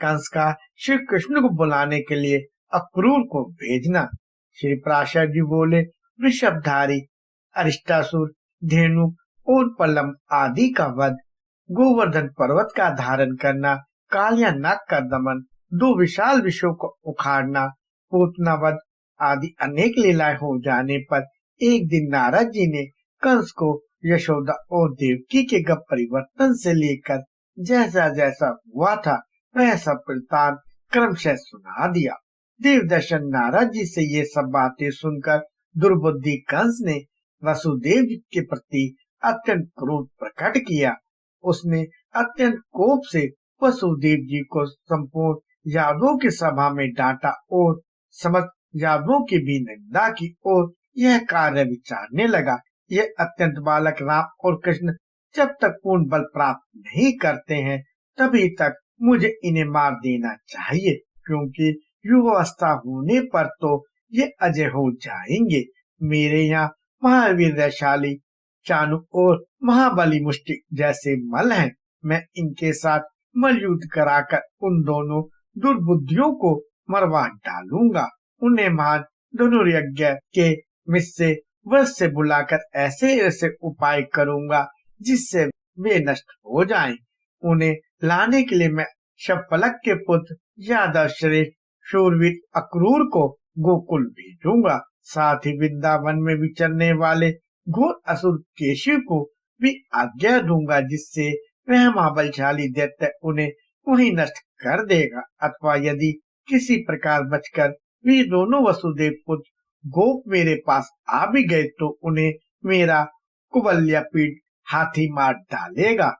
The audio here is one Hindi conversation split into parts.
कंस का श्री कृष्ण को बुलाने के लिए अक्रूर को भेजना। श्री प्राशर जी बोले, वृषभधारी, अरिष्टासुर, धेनु और पलम आदि का वध, गोवर्धन पर्वत का धारण करना, कालिया नाग का दमन, दो विशाल विषयों को उखाड़ना, पूतना वध आदि अनेक लीलाएं हो जाने पर एक दिन नारद जी ने कंस को यशोदा और देवकी के गप परिवर्तन से लेकर जैसा जैसा हुआ था वह सब वृत्तांत क्रमशः सुना दिया। देवदर्शन नारद जी से ये सब बातें सुनकर दुर्बुद्धि कंस ने वसुदेव जी के प्रति अत्यंत क्रोध प्रकट किया। उसने अत्यंत कोप से वसुदेव जी को संपूर्ण यादवों की सभा में डांटा और समस्त यादवों की भी निंदा की और यह कार्य विचारने लगा, यह अत्यंत बालक राम और कृष्ण जब तक पूर्ण बल प्राप्त नहीं करते हैं तभी तक मुझे इन्हें मार देना चाहिए, क्योंकि युवावस्था होने पर तो ये अजय हो जाएंगे। मेरे यहाँ महावीर वैशाली, चाणु और महाबली मुष्टि जैसे मल हैं। मैं इनके साथ मल युद्ध कराकर उन दोनों दुर्बुद्धियों को मरवा डालूंगा। उन्हें महान धनुर्यज्ञ के मिस्से वश से बुलाकर ऐसे ऐसे उपाय करूंगा जिससे वे नष्ट हो जाएं। उन्हें लाने के लिए मैं शपलक के पुत्र यादव श्रेष्ठ शूरवीर अक्रूर को गोकुल भेजूंगा। साथ ही वृंदावन में विचरने वाले घोर असुर केशव को भी आज्ञा दूंगा, जिससे वह महाबलशाली दैत्य उन्हें वहीं नष्ट कर देगा। अथवा यदि किसी प्रकार बचकर वे दोनों वसुदेव पुत्र गोप मेरे पास आ भी गए तो उन्हें मेरा कुबल्या पीठ हाथी मार डालेगा।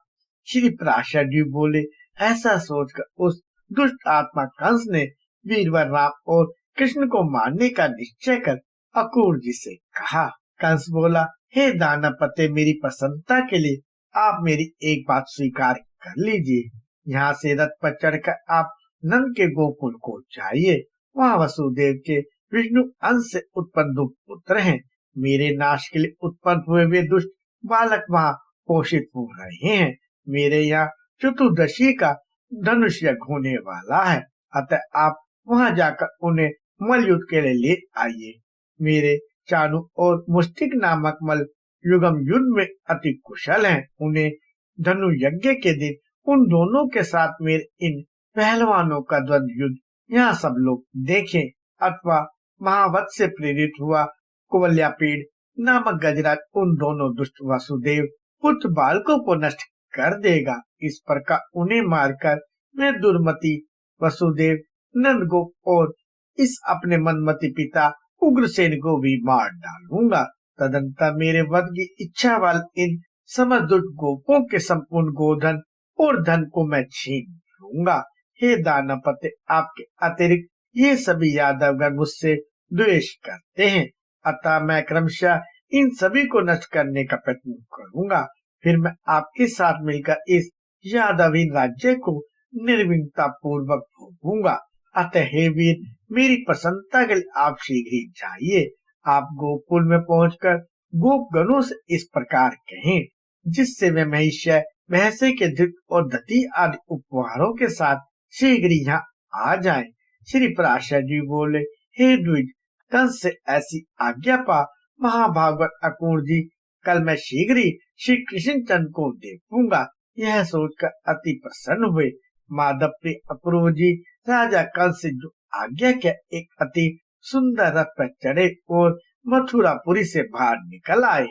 श्री प्राशर जी बोले, ऐसा सोचकर उस दुष्ट आत्मा कंस ने वीरवर राम और कृष्ण को मारने का निश्चय कर अक्रूर जी से कहा। कंस बोला, हे दानवपते, मेरी प्रसन्नता के लिए आप मेरी एक बात स्वीकार कर लीजिए। यहाँ से रथ पर चढ़कर आप नंद के गोकुल को जाइए। वहाँ वसुदेव के विष्णु अंश से उत्पन्न दो पुत्र हैं। मेरे नाश के लिए उत्पन्न हुए वे दुष्ट बालक वहाँ पोषित हो रहे हैं। मेरे यहाँ चतुर्दशी का धनुष यज्ञ होने वाला है, अतः आप वहाँ जाकर उन्हें मल युद्ध के लिए ले आइए। मेरे चाणु और मुष्टिक नामक मल युगम युद्ध में अति कुशल हैं। उन्हें धनु यज्ञ के दिन उन दोनों के साथ मेरे इन पहलवानों का द्वंद्व युद्ध यहाँ सब लोग देखें। अथवा महावत से प्रेरित हुआ कुवल्यापीड़ नामक गजराज उन दोनों दुष्ट वसुदेव पुत्र बालकों को नष्ट कर देगा। इस प्रकार उन्हें मारकर मैं दुर्मति वसुदेव, नंदगोप और इस अपने मनमती पिता उग्रसेन को भी मार डालूंगा। तदंतर मेरे वध की इच्छा वाले इन समस्त दुष्ट गोपों के संपूर्ण गोधन और धन को मैं छीन लूंगा। हे दानवपते, आपके अतिरिक्त ये सभी यादवगण मुझसे द्वेष करते हैं, अतः मैं क्रमशः इन सभी को नष्ट करने का प्रयत्न करूंगा। फिर मैं आपके साथ मिलकर इस यादवीन राज्य को निर्विघ्नता पूर्वक भोगूंगा। अतः हे वीर, मेरी प्रसन्नता के लिए आप शीघ्र ही जाइए। आप गोकुल में पहुंचकर गोपगणों से इस प्रकार कहें, जिससे वे महिष्य, भैंसे के दूध और दधी आदि उपहारों के साथ शीघ्र यहाँ आ जाएं। श्री पराशर जी बोले, हे द्विज, कंस से ऐसी आज्ञा पा महाभागवत अक्रूर जी, कल मैं शीघ्र ही श्री कृष्ण चंद्र को देखूंगा। यह सोचकर अति प्रसन्न हुए। माधव प्रिय अक्रूर जी राजा कंस से जो आज्ञा के एक अति सुंदर रथ पर चढ़े और मथुरापुरी से बाहर निकल आए।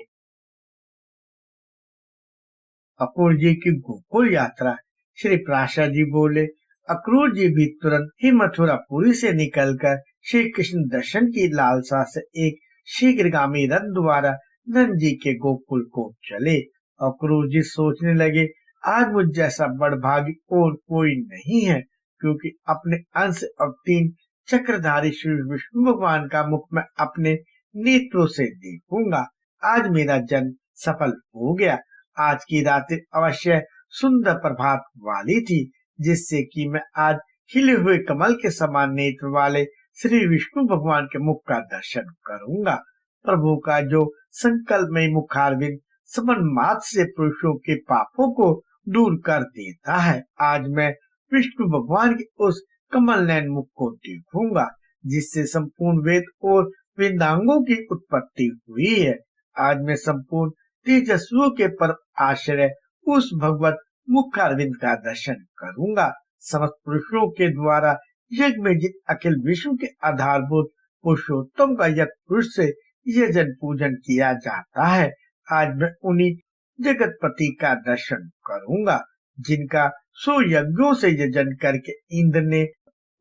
अक्रूर जी की गोकुल यात्रा। श्री प्राशर जी बोले, अक्रूर जी भी तुरंत ही मथुरापुरी से निकलकर श्री कृष्ण दर्शन की लालसा से एक शीघ्रगामी रथ द्वारा नंद जी के गोकुल को चले। अक्रूर जी सोचने लगे, आज मुझ जैसा बड़भागी और कोई नहीं है, क्योंकि अपने अंश अवतीर्ण चक्रधारी श्री विष्णु भगवान का मुख मैं अपने नेत्रों से देखूंगा। आज मेरा जन्म सफल हो गया। आज की रात्रि अवश्य सुंदर प्रभात वाली थी, जिससे कि मैं आज खिले हुए कमल के समान नेत्र वाले श्री विष्णु भगवान के मुख का दर्शन करूंगा। प्रभु का जो संकल्पमय मुखारविंद समन मात्र से पुरुषों के पापों को दूर कर देता है, आज मैं विष्णु भगवान के उस कमल नयन मुख को देखूंगा जिससे संपूर्ण वेद और वेदांगों की उत्पत्ति हुई है। आज मैं संपूर्ण तेजस्वियों के परम आश्रय उस भगवत मुखारविंद का दर्शन करूंगा। समस्त पुरुषों के द्वारा यज्ञ में जिन अखिल विश्व के आधारभूत पुरुषोत्तम का यज्ञ पुरुष से यजन पूजन किया जाता है, आज मैं उन्हीं जगतपति का दर्शन करूंगा जिनका सो यज्ञों से यजन करके इंद्र ने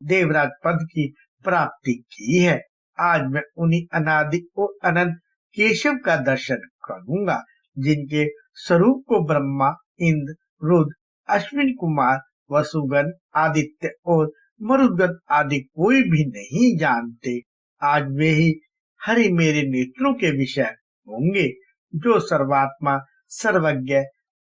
देवराज पद की प्राप्ति की है। आज मैं उन्हीं अनादि और अनंत केशव का दर्शन करूंगा जिनके स्वरूप को ब्रह्मा, इंद्र, रुद्र, अश्विन कुमार, वसुगन, आदित्य और मरुदगन आदि कोई भी नहीं जानते। आज वे ही हरि मेरे नेत्रों के विषय होंगे जो सर्वात्मा, सर्वज्ञ,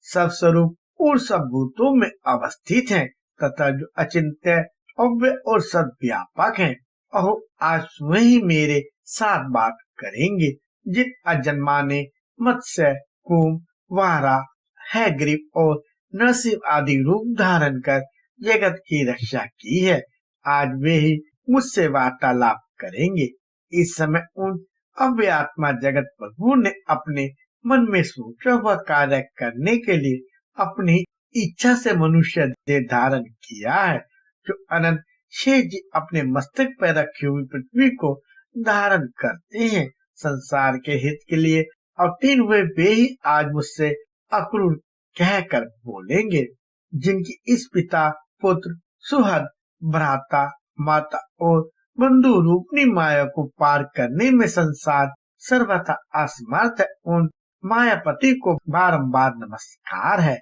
सर्वस्वरूप और सब भूतों में अवस्थित हैं तथा जो अचिंत्य, अव्यय और सर्वव्यापक हैं। अहो आज वही मेरे साथ बात करेंगे जिन अजन्मा ने मत्स्य, कूम, वारा, हैग्रीव और नरसिंह आदि रूप धारण कर जगत की रक्षा की है। आज वे ही मुझसे वार्तालाप करेंगे। इस समय उन अव्यात्मा जगत प्रभु ने अपने मन में सोचा हुआ कार्य करने के लिए अपनी इच्छा से मनुष्य देह धारण किया है। जो अनंत शेष जी अपने मस्तक पर रखी हुई पृथ्वी को धारण करते हैं, संसार के हित के लिए अवतीर्ण हुए वे ही आज मुझसे अक्रूर कहकर बोलेंगे जिनकी इस पिता, पुत्र, सुहृद, भ्राता, माता और बंधु रूपनी माया को पार करने में संसार सर्वथा असमर्थ है। उन मायापति को बारंबार नमस्कार है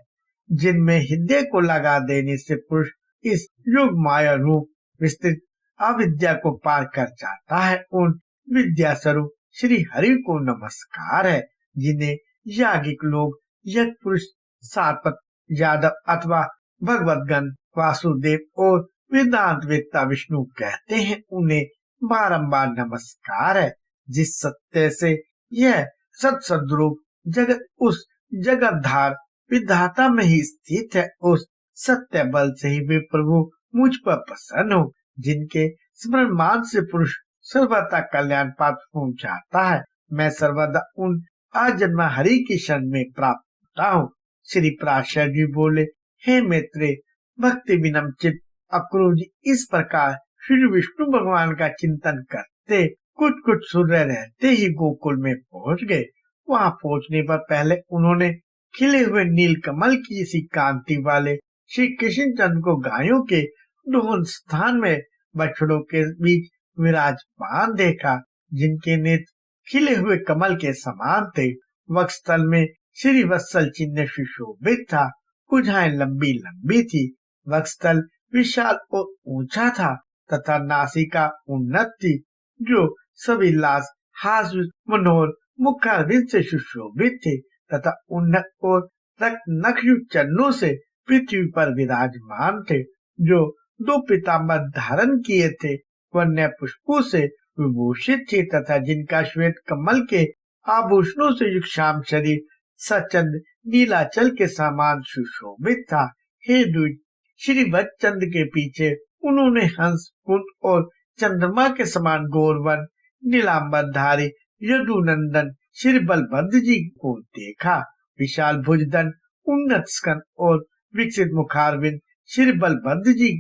जिनमें हृदय को लगा देने से पुरुष इस योग माया रूप विस्तृत अविद्या को पार कर जाता है। उन विद्या स्वरूप श्री हरि को नमस्कार है जिन्हें याज्ञिक लोग यज्ञ पुरुष, सातपत, यादव अथवा भगवतगण, वासुदेव और वेदांत वेत्ता विष्णु कहते हैं। उन्हें बारंबार नमस्कार है। जिस सत्य से यह सत्सद्रूप जगत उस जगतधार विधाता में ही स्थित है, उस सत्य बल से ही वे प्रभु मुझ पर प्रसन्न हो जिनके स्मरण मान से पुरुष सर्वथा कल्याण प्राप्त हो जाता है। मैं सर्वदा उन आजन्मा हरि की शरण में प्राप्त होता हूँ। श्री पराशर जी बोले, हे मैत्रेय, भक्ति विनम्र चित्त अक्रूर जी इस प्रकार श्री विष्णु भगवान का चिंतन करते कुछ सूर्य रहते ही गोकुल में पहुंच गए। वहां पहुंचने पर पहले उन्होंने खिले हुए नील कमल की सी कांति वाले श्री कृष्णचंद्र को गायों के दोहन स्थान में बछड़ों के बीच विराजमान देखा जिनके नेत्र खिले हुए कमल के समान थे। वक्षस्थल में श्री वत्सल चिन्ह सुशोभित था। भुजाएं लंबी लंबी थी। वक्षस्थल विशाल और ऊंचा था तथा नासिका उन्नत थी जो सभी लास हास्य मनोहर मुखारविंद से सुशोभित थे तथा उन्नत और रक्त नखयुक्त चरणों से पृथ्वी पर विराजमान थे जो दो पीताम्बर धारण किए थे। वन्य पुष्पों से विभूषित थे तथा जिनका श्वेत कमल के आभूषणों से युक्त श्याम शरीर सचंद नीलाचल के समान सुशोभित था। हे द्विज, श्री वत्सचंद्र के पीछे उन्होंने हंस, कुंद और चंद्रमा के समान गौरवन नीलांबरधारी यदुनंदन श्री बलभद्र जी को देखा। विशाल भुजदंड, उन्नत स्कंद और विकसित मुखारविंद श्री बलभद्र जी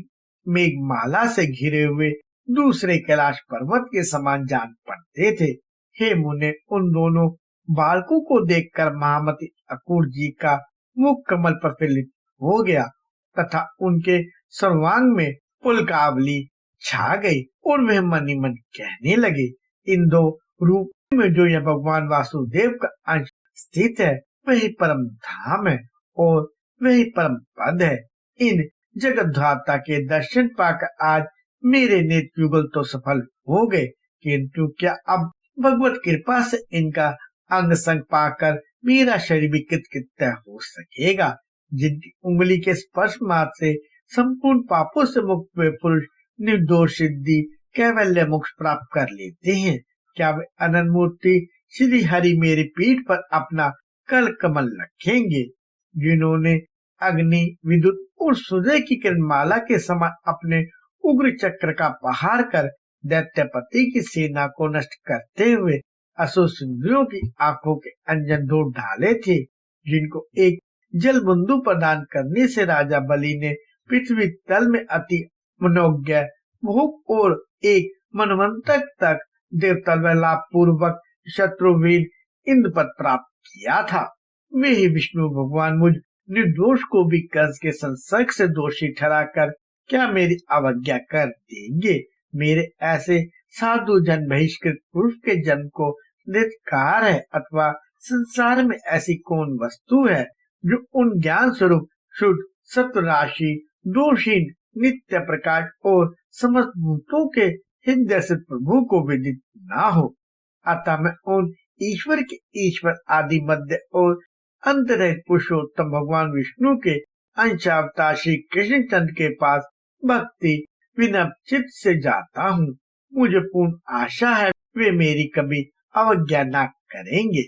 मेघमाला से घिरे हुए दूसरे कैलाश पर्वत के समान जान पड़ते थे। हे मुने, उन दोनों बालकों को देखकर महामती अक्रूर जी का मुख कमल प्रफुल्लित हो गया तथा उनके सर्वांग में पुलकावली छा गई और वे मन ही मन कहने लगे, इन दो रूप में जो यह भगवान वासुदेव का अंश स्थित है वही परम धाम है और वही परम पद है। इन जगत धाता के दर्शन पाकर आज मेरे नेत्र युगल तो सफल हो गए, किंतु क्या अब भगवत कृपा से इनका अंग संग पाकर मेरा शरीर भी कृतकृत्य हो सकेगा। जिनकी उंगली के स्पर्श मात्र से संपूर्ण पापों से मुक्त हुए पुरुष निर्दोष सिद्धि कैवल्य मोक्ष प्राप्त कर लेते हैं। क्या वे अनंत मूर्ति श्री हरि मेरी पीठ पर अपना कल कमल रखेंगे? जिन्होंने अग्नि, विद्युत और सूर्य की किरणमाला के समान अपने उग्र चक्र का प्रहार कर दैत्यपति की सेना को नष्ट करते हुए असुर सुंदरियों की आंखों के अंजन दो ढाले थे, जिनको एक जल बंधु प्रदान करने से राजा बलि ने पृथ्वी तल में अति मनोज्ञ भूख और एक मनवंतक तक देवतल लाभ पूर्वक शत्रुवीर इंद्रपद प्राप्त किया था। वे ही विष्णु भगवान मुझ निर्दोष को भी कंस के संसर्ग से दोषी ठहराकर क्या मेरी अवज्ञा कर देंगे? मेरे ऐसे साधु जन बहिष्कृत पुरुष के जन्म को धिक्कार है, अथवा संसार में ऐसी कौन वस्तु है जो उन ज्ञान स्वरूप शुद्ध सत्व राशि दोषहीन नित्य प्रकाश और समस्त भूतों के हृदय से प्रभु को विदित ना हो। अतः मैं उन ईश्वर के ईश्वर आदि मध्य और अंतरहित पुरुषोत्तम भगवान विष्णु के अंशावतार श्री कृष्णचंद्र के पास भक्ति विनम्र चित्त से जाता हूँ। मुझे पूर्ण आशा है वे मेरी कभी अवज्ञा न करेंगे।